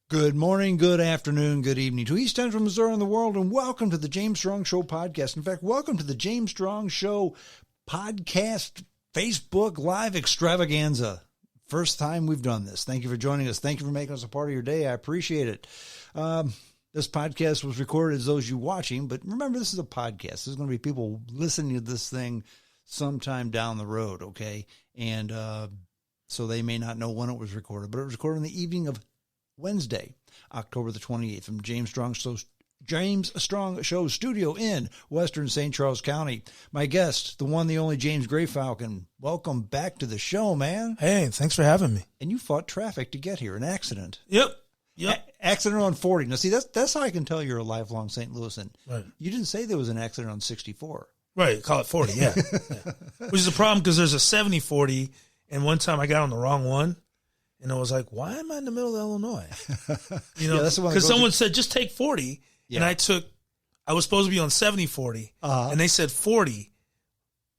Good morning, good afternoon, good evening to East Central Missouri and the world, and welcome to the James Strong Show podcast. In fact, welcome to the James Strong Show podcast Facebook Live extravaganza. First time we've done this. Thank you for joining us. Thank you for making us a part of your day. I appreciate it. This podcast was recorded as those you watching, but remember, this is a podcast. There's going to be people listening to this thing sometime down the road, okay? And so they may not know when it was recorded, but it was recorded in the evening of Wednesday, October the 28th, from James Strong Show studio in Western St. Charles County. My guest, the one, the only James Greyfalcon. Welcome back to the show, man. Hey, thanks for having me. And you fought traffic to get here, an accident. Yep. Accident on 40. Now, see, that's how I can tell you're a lifelong St. Louisan. Right. You didn't say there was an accident on 64. Right, call it 40, yeah. Which is a problem because there's a 70-40, and one time I got on the wrong one. And I was like, why am I in the middle of Illinois? You know, because someone said, just take 40. Yeah. And I was supposed to be on 70-40. And they said 40.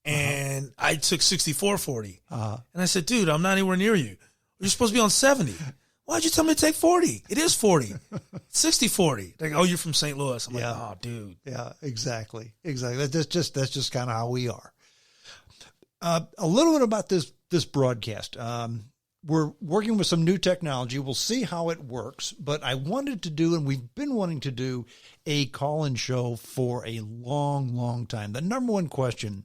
And I took 64-40. And I said, dude, I'm not anywhere near you. You're supposed to be on 70. Why'd you tell me to take 40? It is 40. 60-40. Like, oh, you're from St. Louis. I'm like, oh, dude. Yeah, exactly. That's just kind of how we are. A little bit about this broadcast. We're working with some new technology. We'll see how it works, but I wanted to do, and we've been wanting to do, a call-in show for a long, long time. The number one question,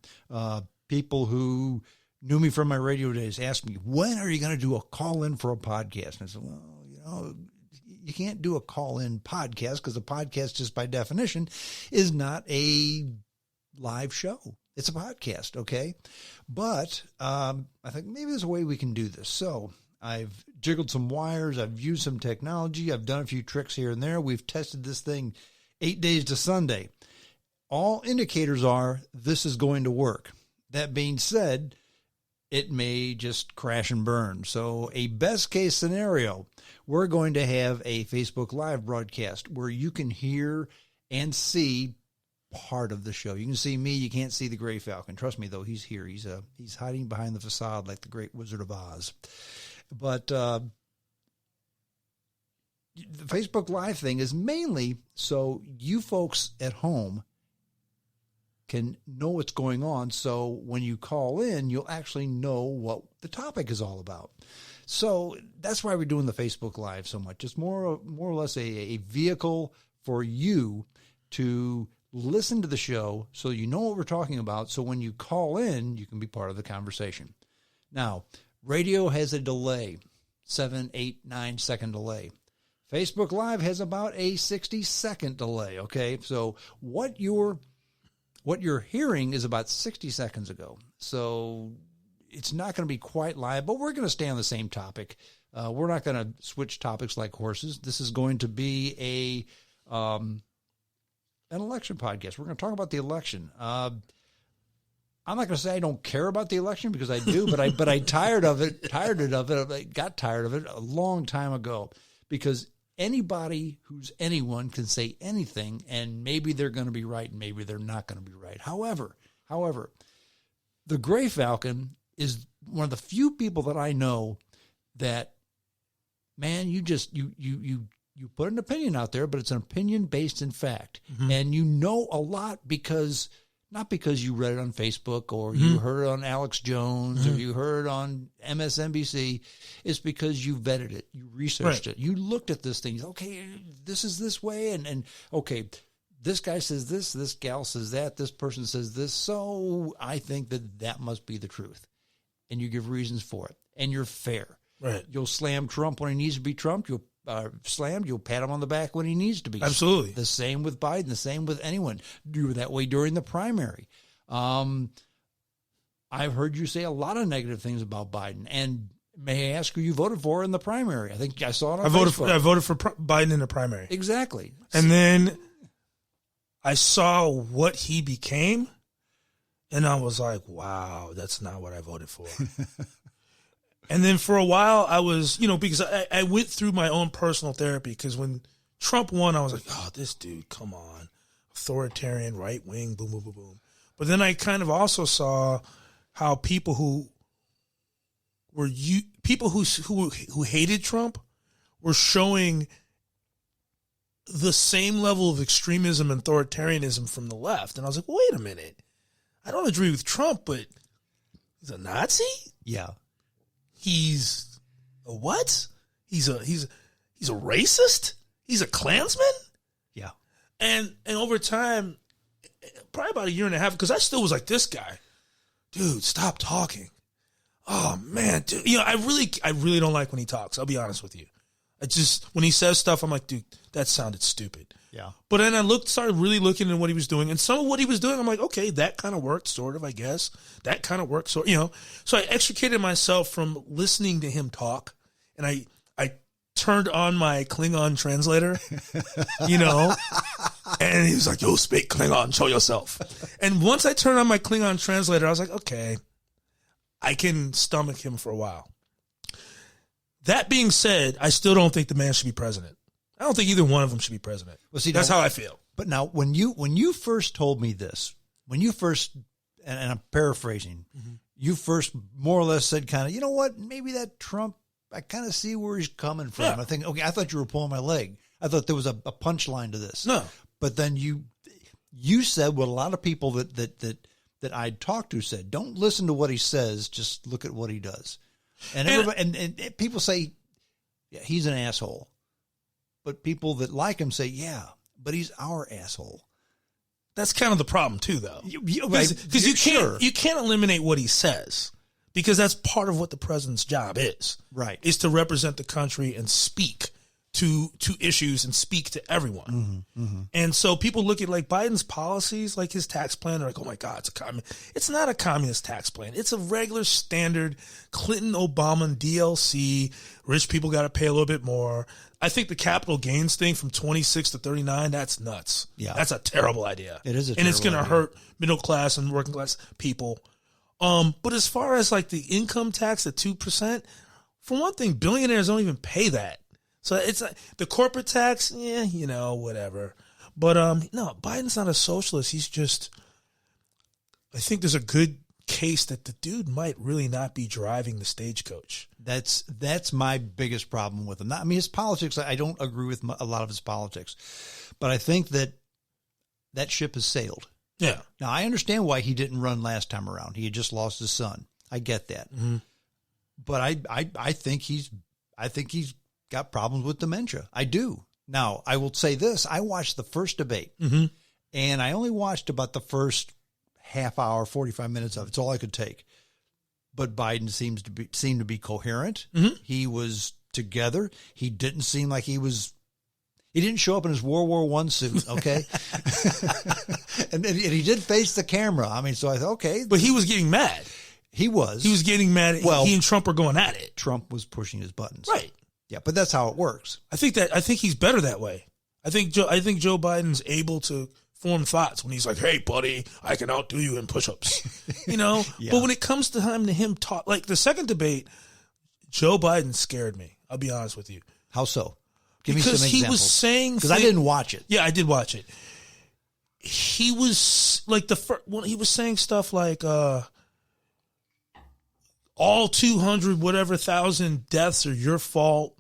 people who knew me from my radio days asked me, when are you going to do a call-in for a podcast? And I said, well, you can't do a call-in podcast because a podcast, just by definition, is not a live show. It's a podcast, okay? But I think maybe there's a way we can do this. So I've jiggled some wires. I've used some technology. I've done a few tricks here and there. We've tested this thing 8 days to Sunday. All indicators are this is going to work. That being said, it may just crash and burn. So a best case scenario, we're going to have a Facebook Live broadcast where you can hear and see part of the show. You can see me. You can't see the Greyfalcon. Trust me, though, he's here. He's hiding behind the facade like the Great Wizard of Oz. But the Facebook Live thing is mainly so you folks at home can know what's going on. So when you call in, you'll actually know what the topic is all about. So that's why we're doing the Facebook Live so much. It's more or less a vehicle for you to listen to the show so you know what we're talking about. So when you call in, you can be part of the conversation. Now, radio has a delay, 7, 8, 9 second delay. Facebook Live has about a 60-second delay, okay? So what you're hearing is about 60 seconds ago. So it's not going to be quite live, but we're going to stay on the same topic. We're not going to switch topics like horses. This is going to be an election podcast. We're going to talk about the election. I'm not going to say I don't care about the election because I do, but I got tired of it a long time ago because anybody who's anyone can say anything, and maybe they're going to be right and maybe they're not going to be right. However, the Greyfalcon is one of the few people that I know that, man, you put an opinion out there, but it's an opinion based in fact. Mm-hmm. And you know a lot not because you read it on Facebook or you heard it on Alex Jones or you heard it on MSNBC. It's because you vetted it. You researched it. You looked at this thing. Okay, this is this way. And okay, this guy says this gal says that, this person says this. So I think that must be the truth. And you give reasons for it. And you're fair. Right. You'll slam Trump when he needs to be Trump. You'll slammed, you'll pat him on the back when he needs to be. Absolutely. The same with Biden, the same with anyone. You were that way during the primary. I've heard you say a lot of negative things about Biden. And may I ask who you voted for in the primary? I think I saw it on Facebook. I voted for Biden in the primary. Exactly. And then I saw what he became, and I was like, wow, that's not what I voted for. And then for a while, I was, because I went through my own personal therapy, because when Trump won, I was like, oh, this dude, come on. Authoritarian, right wing, boom, boom, boom, boom. But then I kind of also saw how people who who hated Trump were showing the same level of extremism and authoritarianism from the left. And I was like, wait a minute. I don't agree with Trump, but he's a Nazi? Yeah. He's a what? He's a racist? He's a Klansman? Yeah. And over time, probably about a year and a half, because I still was like, this guy, dude, stop talking. Oh man, dude. I really don't like when he talks. I'll be honest with you. When he says stuff, I'm like, dude, that sounded stupid. Yeah. But then I started really looking at what he was doing, and some of what he was doing, I'm like, okay, that kind of worked, sort of, I guess. That kind of worked, so I extricated myself from listening to him talk, and I turned on my Klingon translator, and he was like, yo, speak Klingon, show yourself. And once I turned on my Klingon translator, I was like, okay, I can stomach him for a while. That being said, I still don't think the man should be president. I don't think either one of them should be president. Well, see, that's how I feel. But now, when you first told me this, and I'm paraphrasing, you first more or less said kind of, you know what, maybe that Trump, I kind of see where he's coming from. Yeah. I think, okay, I thought you were pulling my leg. I thought there was a punchline to this. No. But then you said what a lot of people that I'd talked to said, don't listen to what he says, just look at what he does. And everybody, and people say, yeah, he's an asshole. But people that like him say, yeah, but he's our asshole. That's kind of the problem too, though. Because you can't eliminate what he says, because that's part of what the president's job is. Right. Is to represent the country and speak to issues and speak to everyone. Mm-hmm, mm-hmm. And so people look at like Biden's policies, like his tax plan, they're like, oh my God, it's not a communist tax plan. It's a regular standard Clinton, Obama, DLC. Rich people got to pay a little bit more. I think the capital gains thing from 26 to 39, that's nuts. Yeah. That's a terrible idea. It is and it's going to hurt middle class and working class people. But as far as like the income tax at 2%, for one thing, billionaires don't even pay that. So it's like the corporate tax, whatever. But no, Biden's not a socialist. He's just, I think there's a good case that the dude might really not be driving the stagecoach. That's my biggest problem with him. I mean, his politics, I don't agree with a lot of his politics, but I think that ship has sailed. Yeah. Now, I understand why he didn't run last time around. He had just lost his son. I get that. Mm-hmm. But I think he's got problems with dementia. I do. Now, I will say this. I watched the first debate, mm-hmm. and I only watched about the first half hour, 45 minutes of it. It's all I could take. But Biden seemed to be coherent. Mm-hmm. He was together. He didn't seem like he didn't show up in his World War I suit, okay? and he did face the camera. I mean, so I thought, okay. But he was getting mad. He was. He was getting mad. Well, he and Trump were going at it. Trump was pushing his buttons. Right. Yeah, but that's how it works. I think he's better that way. I think Joe Biden's able to form thoughts when he's like, hey, buddy, I can outdo you in push-ups. Yeah. But when it comes to him talk, like the second debate, Joe Biden scared me. I'll be honest with you. How so? Give me some examples. Because he was saying, because I didn't watch it. Yeah, I did watch it. He was like he was saying stuff like all 200 whatever thousand deaths are your fault.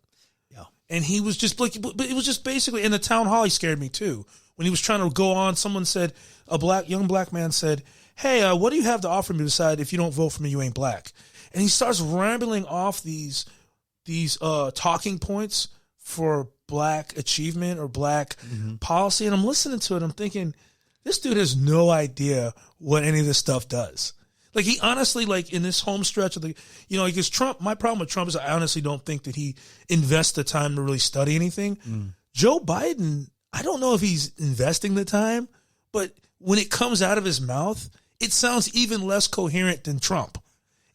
Yeah. And he was just like, but it was just basically in the town hall. He scared me too. When he was trying to go on, someone said, young black man said, hey, what do you have to offer me beside if you don't vote for me, you ain't black? And he starts rambling off these talking points for black achievement or black mm-hmm. policy. And I'm listening to it. I'm thinking, this dude has no idea what any of this stuff does. Like he honestly, like in this home stretch of because Trump, my problem with Trump is I honestly don't think that he invests the time to really study anything. Mm. Joe Biden, I don't know if he's investing the time, but when it comes out of his mouth, it sounds even less coherent than Trump.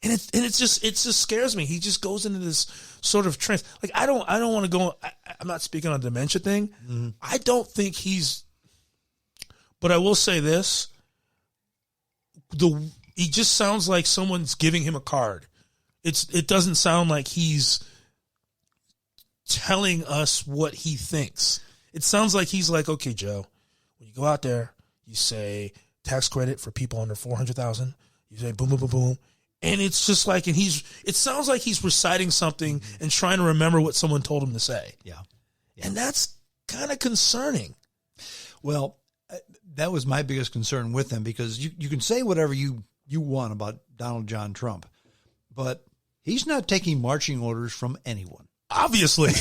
And it just scares me. He just goes into this sort of trance. Like I don't want to go. I'm not speaking on the dementia thing. Mm-hmm. I don't think but I will say this. He just sounds like someone's giving him a card. It doesn't sound like he's telling us what he thinks. It sounds like he's like, okay, Joe, when you go out there, you say tax credit for people under 400,000. You say boom, boom, boom, boom. And it's just like, it sounds like he's reciting something and trying to remember what someone told him to say. Yeah. And that's kind of concerning. Well, that was my biggest concern with him, because you can say whatever you want about Donald John Trump, but he's not taking marching orders from anyone. Obviously.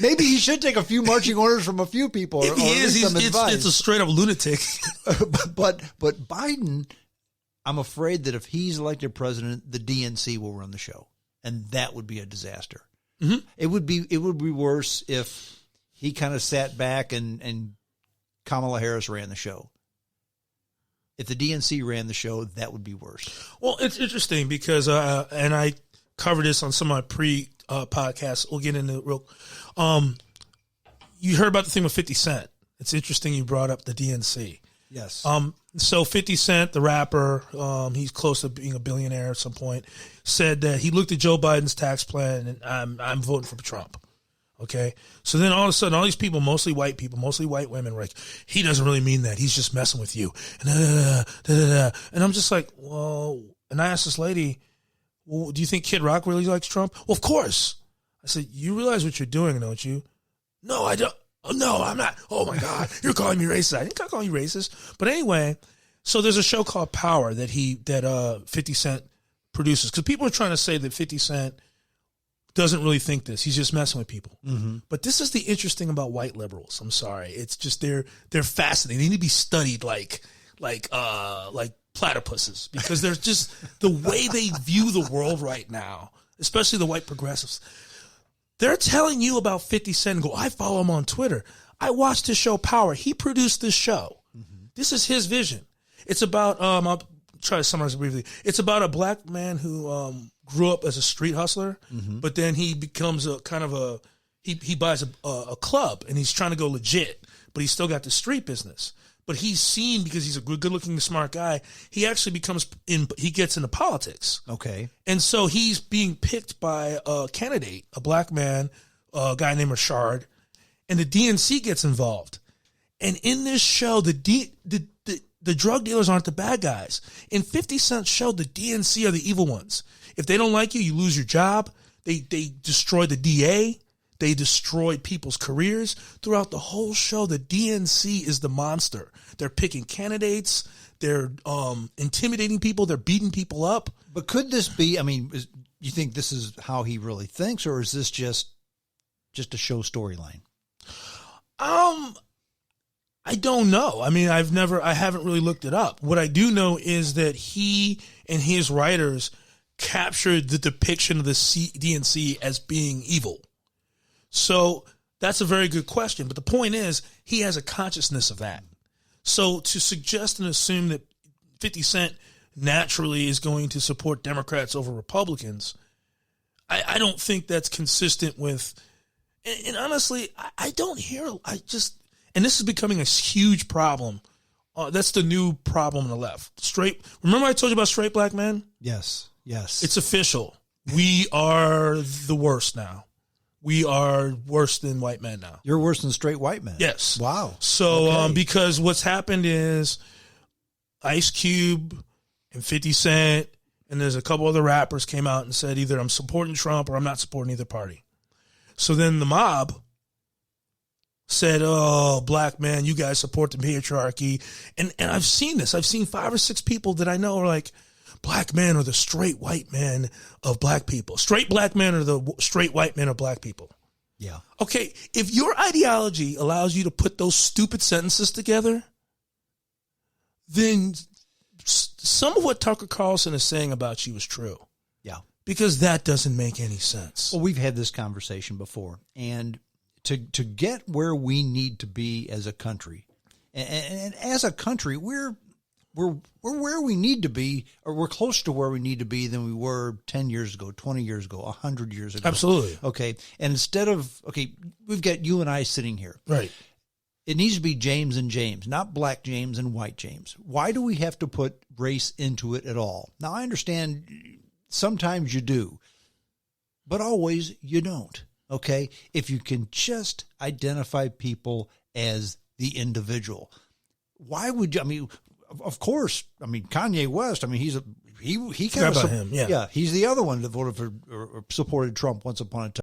maybe he should take a few marching orders from a few people. If he is, it's a straight up lunatic. but Biden, I'm afraid that if he's elected president, the DNC will run the show, and that would be a disaster. Mm-hmm. It would be worse if he kind of sat back and Kamala Harris ran the show. If the DNC ran the show, that would be worse. Well, it's interesting because, and I covered this on some of my podcasts. We'll get into it real. You heard about the thing with 50 Cent. It's interesting you brought up the DNC. Yes. So 50 Cent, the rapper, he's close to being a billionaire at some point, said that he looked at Joe Biden's tax plan and I'm voting for Trump. Okay. So then all of a sudden, all these people, mostly white people, mostly white women, were like, he doesn't really mean that. He's just messing with you. And I'm just like, well, and I asked this lady, well, do you think Kid Rock really likes Trump? Well, of course. I said, you realize what you're doing, don't you? No, I don't. Oh, no, I'm not. Oh, my God. You're calling me racist. I didn't call you racist. But anyway, so there's a show called Power that 50 Cent produces. Because people are trying to say that 50 Cent doesn't really think this. He's just messing with people. Mm-hmm. But this is the interesting about white liberals. I'm sorry. It's just they're fascinating. They need to be studied like platypuses, because there's just the way they view the world right now, especially the white progressives. They're telling you about 50 Cent and go, I follow him on Twitter. I watched his show Power. He produced this show. Mm-hmm. This is his vision. It's about, I'll try to summarize it briefly. It's about a black man who grew up as a street hustler, mm-hmm. but then he becomes he buys a club and he's trying to go legit, but he's still got the street business. But he's seen, because he's a good-looking, smart guy, he actually he gets into politics. Okay. And so he's being picked by a candidate, a black man, a guy named Rashard, and the DNC gets involved. And in this show, the drug dealers aren't the bad guys. In 50 Cent's show, the DNC are the evil ones. If they don't like you, you lose your job. They destroy the DA. They destroy people's careers. Throughout the whole show, the DNC is the monster. They're picking candidates. They're intimidating people. They're beating people up. But could this be, you think this is how he really thinks, or is this just a show storyline? I don't know. I haven't really looked it up. What I do know is that he and his writers captured the depiction of the DNC as being evil. So that's a very good question. But the point is, he has a consciousness of that. So to suggest and assume that 50 Cent naturally is going to support Democrats over Republicans, I don't think that's consistent with, and honestly, I don't hear, and this is becoming a huge problem. That's the new problem on the left. Remember I told you about straight black men? Yes. It's official. We are the worst now. We are worse than white men now. You're worse than straight white men? Yes. Wow. So, okay. Because what's happened is Ice Cube and 50 Cent, and there's a couple other rappers came out and said either I'm supporting Trump or I'm not supporting either party. So then the mob said, oh, black man, you guys support the patriarchy. And I've seen this. I've seen 5 or 6 people that I know are like, black men are the straight white men of black people. Straight black men are the straight white men of black people. Yeah. Okay, if your ideology allows you to put those stupid sentences together, then some of what Tucker Carlson is saying about you is true. Yeah. Because that doesn't make any sense. Well, we've had this conversation before, and to get where we need to be as a country, and as a country, we're where we need to be, or we're closer to where we need to be than we were 10 years ago, 20 years ago, 100 years ago. Absolutely. Okay. And instead of, we've got you and I sitting here. Right. It needs to be James and James, not black James and white James. Why do we have to put race into it at all? Now, I understand sometimes you do, but always you don't. Okay. If you can just identify people as the individual, why would you, of course, Kanye West, he kind of, him. Yeah. He's the other one that voted for or supported Trump once upon a time.